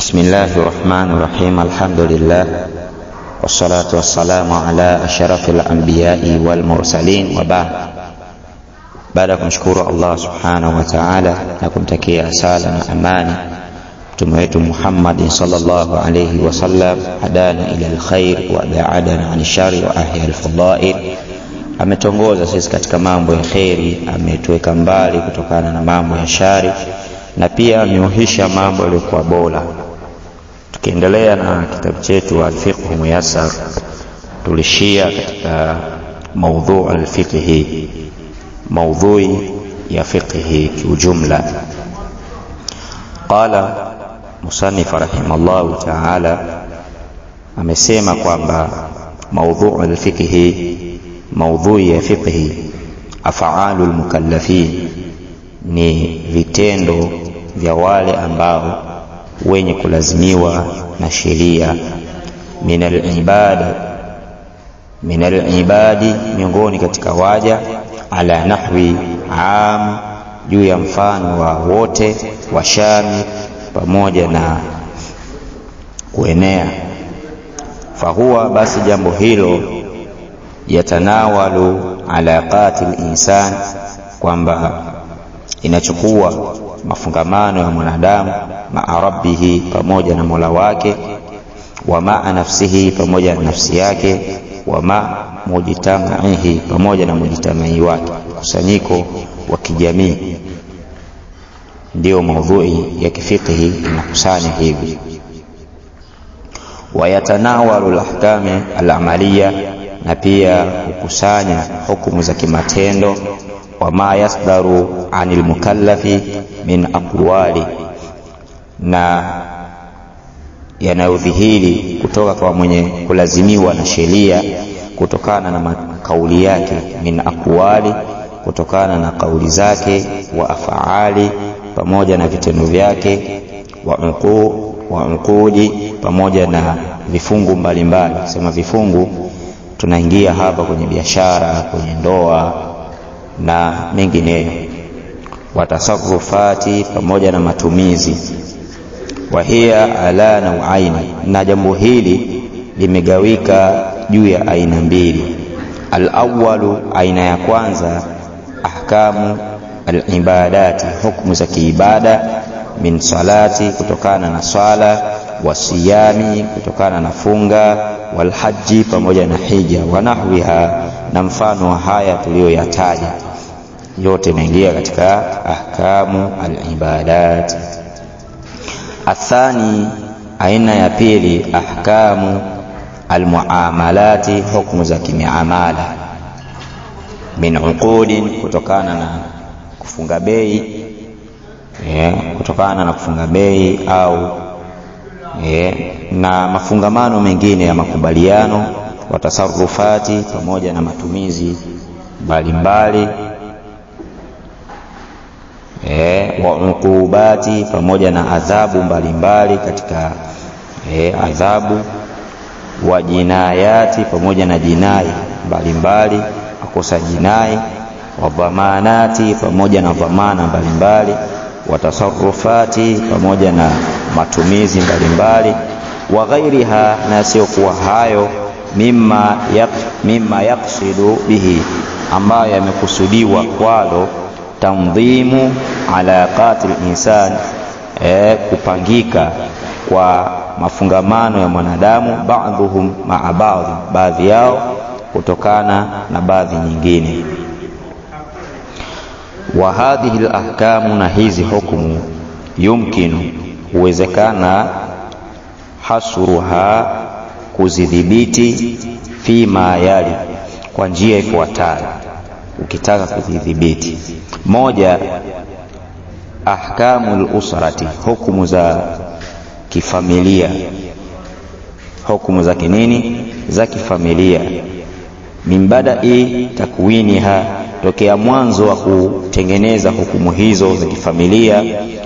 بسم الله الرحمن الرحيم. الحمد لله والصلاة والسلام على أشرف الأنبياء والمرسلين وبعد. Baada kumshukuru Allah subhanahu wa ta'ala na kumtakia sala na amani mtume wetu Muhammad sallallahu alayhi wasallam, hadana ila alkhair wa ba'adana an shari wa ahya alfadail. Ametongoza sisi katika mambo ya khairi, ametuweka mbali kutokana na mambo ya shari, na pia ameohisha mambo yaliyokuwa bora. Tukiendelea na kitabu chetu al-fiqh muyassar, tulishia katika mada al-fiqh, maudhui ya fiqh kiujumla. Qala musannif rahimallahu ta'ala, amesema kwamba maudhui al-fiqh, maudhui ya fiqh, af'alul mukallafin, ni vitendo vya wale ambao wenye kulazimiwa na sheria, min al-ibadi, miongoni katika waja, ala nahwi am, juu ya mfano wa wote, wa shami, pamoja na kuenea. Fahuwa, basi jambo hilo, yatanawalu alaqati al-insan, kwamba inachukua mafungamano ya mwanadamu, ma'a rabbihi, pamoja na Mola wake, wa ma'a nafsihi, pamoja na nafsi yake, wa ma'a mujtamaihi, pamoja na mujtamai wake, kusanyiko wa kijamii. Ndio maudhui ya kifiqhi inakusanya hivi. Wa yatanawalu al-ahkam al-amaliya, na pia kukusanya hukumu za kimatendo, wa ma yasdaru anil mukallafi min aqwali, na yanayodhihiri kutoka kwa mwenye kulazimiwa na sheria kutokana na kauli yake, min aqwali, kutokana na kauli zake, wa afaali, pamoja na vitendo vyake, wa uqudi, pamoja na vifungu mbalimbali. Sema vifungu, tunaingia hapa kwenye biashara, kwenye ndoa na mengineyo. Watasarrufati, pamoja na matumizi. Wa hiya ala nauaini, na jambo hili limegawika juu ya aina mbili. Al-awwalu, aina ya kwanza, ahkamu al-ibadati, hukumu za kiibada, min salati, kutokana na swala, wa siyami, kutokana na funga, wal haji, pamoja na hija, wa nahwiha, na mfano wa haya tuliyoyataja. Yote inaingia katika ahkamu al-ibadat. Athani, aina ya pili, ahkamu al-muamalati, hukumu za kimiamala, min uqudin, kutokana na kufunga bei, kutokana na kufunga bei, au na mafungamano mengine ya makubaliano, wa tasarrufati, pamoja na matumizi mbalimbali, wa uqubati, pamoja na adhabu mbalimbali katika adhabu, wa jinayati, pamoja na jinai mbalimbali, akosa jinai, wa dhamanati, pamoja na dhamana mbalimbali, wa tasarrufati, pamoja na matumizi mbalimbali, wa ghairiha, na sio kuwa hayo, mimma yaqsidu bihi, ambayo yamekusudiwa kwalo, tanzimu alaqati al-insan, kupangika kwa mafungamano ya mwanadamu, ba'dhuhum ma'a ba'd, baadhi yao kutokana na baadhi nyingine. Wa hadhihi al-ahkamu, na hizi hukumu, yumkinu, uwezekana, hasruha, kuzidhibiti, fima yali, kwa njia ifuatayo. Ukitaka kuzidhibiti: moja, ahkamul usrati, hukumu za kifamilia, hukumu za kinini, za kifamilia, min badai takwiniha, tokea mwanzo wa kutengeneza hukumu hizo za kifamilia,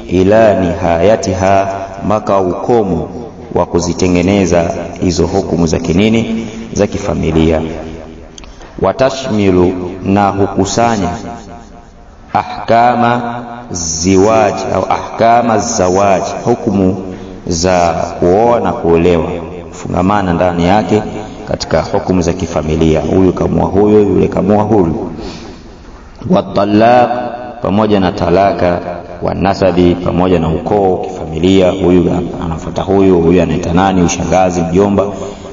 ila nihayatiha, mpaka ukomo wa kuzitengeneza hizo hukumu za kinini, za kifamilia. Watashmilu, na hukusanya, ahkama ziwaji au ahkama zawaji, hukumu za kuoa na kuolewa, kufungamana ndani yake katika hukumu za kifamilia, huyu kamua huyo, yule kamua huyu. Wa talaq, pamoja na talaka, wa nasabi, pamoja na ukoo kifamilia, huyu anafuata huyu, huyu anaita nani, ushangazi, mjomba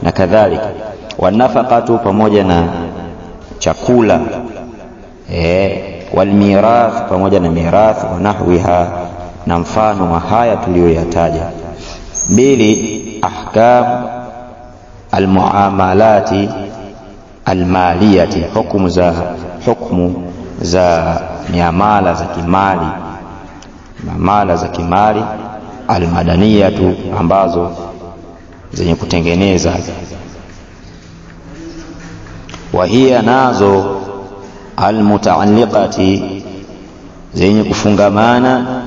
na kadhalika. Wa nafaqatu, pamoja na chakula, wal mirath, pamoja na mirath, wa nahwiha, na mfano wa haya tuliyoyataja. 2. Ahkam almuamalati almaliyati, hukumu za miamala za kimali, miamala za kimali, almadaniyatu, ambazo zenye kutengeneza. Wa hiya, nazo, almutaalliqati, zenye kufungamana,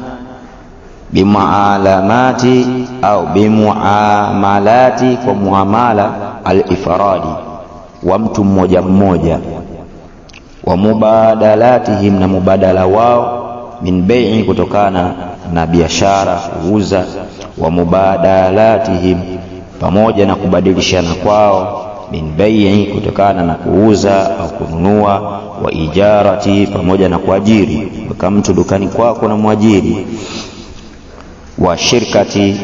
bimualamati au bimuamalati, kwa muamala al-ifradi, wa mtu mmoja mmoja. Wa mubadalatihim, na mubadala wao, min bai'i, kutokana na biashara kuuza. Wa mubadalatihim, pamoja na kubadilishana kwao, min bai'i, kutokana na kuuza au kununua. Wa ijarati, pamoja na kuajiri, kama mtu dukani kwako na muajiri. Wa shirkati,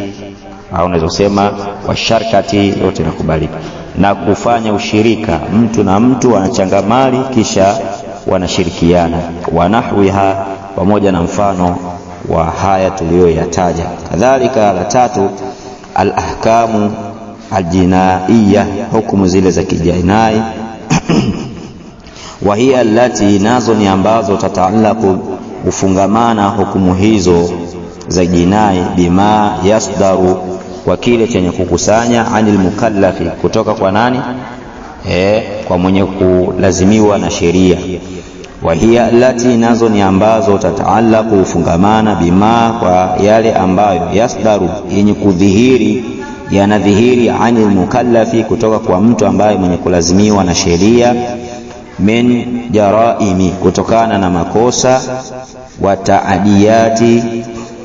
au unaweza kusema wa sharkati, yote nakubalika, na kufanya ushirika, mtu na mtu wanachanga mali kisha wanashirikiana. Wa nahwiha, pamoja na mfano wa haya tuliyoyataja. Kadhalika, la 3, al-ahkamu al-jinaiya, hukumu zile za kijinai. Wa hiya allati, nazo ni ambazo, tataalaku, ufungamana hukumu hizo za jinai, bima yasdaru, kwa kile chenye kukusanya, anil mukallafi, kutoka kwa nani? Kwa mwenye kulazimiwa na sheria. Wa hiya allati, nazo ni ambazo, tataalaku, ufungamana, bima, kwa yale ambayo, yasdaru, yenye kudhihiri, yanadhihiri, anil mukallafi, kutoka kwa mtu ambaye mwenye kulazimiwa na sheria, min jaraimi, kutokana na makosa, wa taadiyati,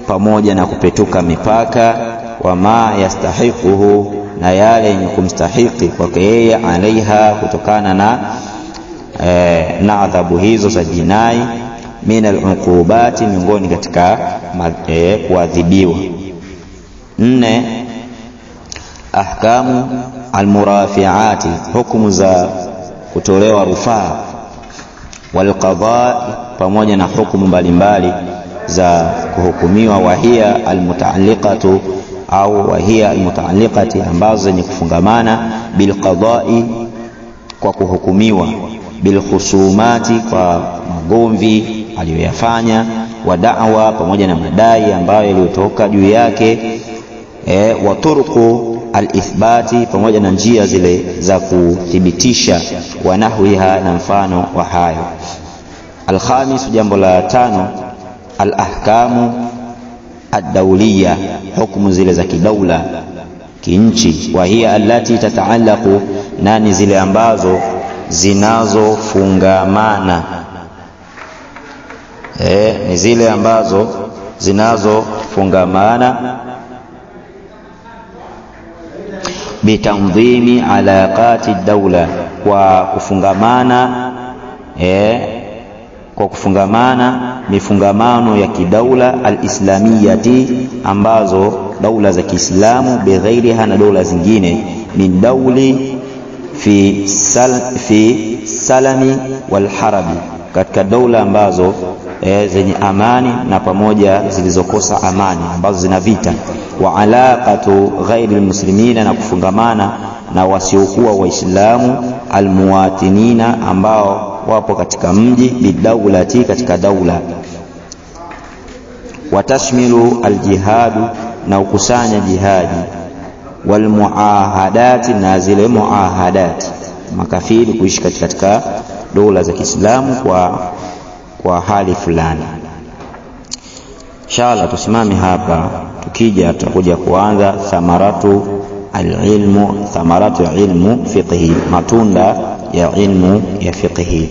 pamoja na kupetuka mipaka, wa ma yastahiquhu, na yale yenye kumstahiki kwake yeye, alaiha, kutokana na adhabu hizo za jinai, min al-uqubati, miongoni katika kuadhibiwa. 4. Ahkamu almurafiati, hukumu za kutolewa rufaa. Wal qadha, pamoja na hukumu mbalimbali za kuhukumiwa. Wa hiya almutaalliqatu, au wa hiya almutaalliqati, ambazo zenye kufungamana, bil qadai, kwa kuhukumiwa, bil khusumati, kwa magomvi aliyoyafanya. Wa da'wa, pamoja na madai ambayo yaliyotoka juu yake. Wa turuqu al-ithbati, pamoja na njia zile za kuthibitisha. Wa nahwiha, na mfano wa hayo. Al-khamis, jambo la 5, al-ahkamu ad-dawliya, hukumu zile za kidaula, kinchi. Wa hiya allati tataalaku, nani zile ambazo zinazofungamana, ni zile ambazo zinazofungamana, bitanzimi alaqati ad-dawla, kwa kufungamana mifungamano ya kidaula, al-islamiyati, ambazo daula za Kiislamu, bighairiha, na daula zingine, min dauli fi salami wal harabi, katika daula ambazo zenye amani na pamoja zilizokosa amani, ambazo zina vita. Wa alaqatu ghairi almuslimina, na kufungamana na wasiokuwa Waislamu, almuwatinina, ambao wapo katika mji, bidaulati, katika daula. Watashmilu aljihadu, na ukusanya jihadi. Walmuahadati, na zile muahadati, makafiri kuishi katika dola za Kiislamu kwa hali fulani. Inshallah tusimame hapa, tukija tutakuja kuanza thamaratu ilmu fiqhi, matunda ya ilmu ya fiqhi.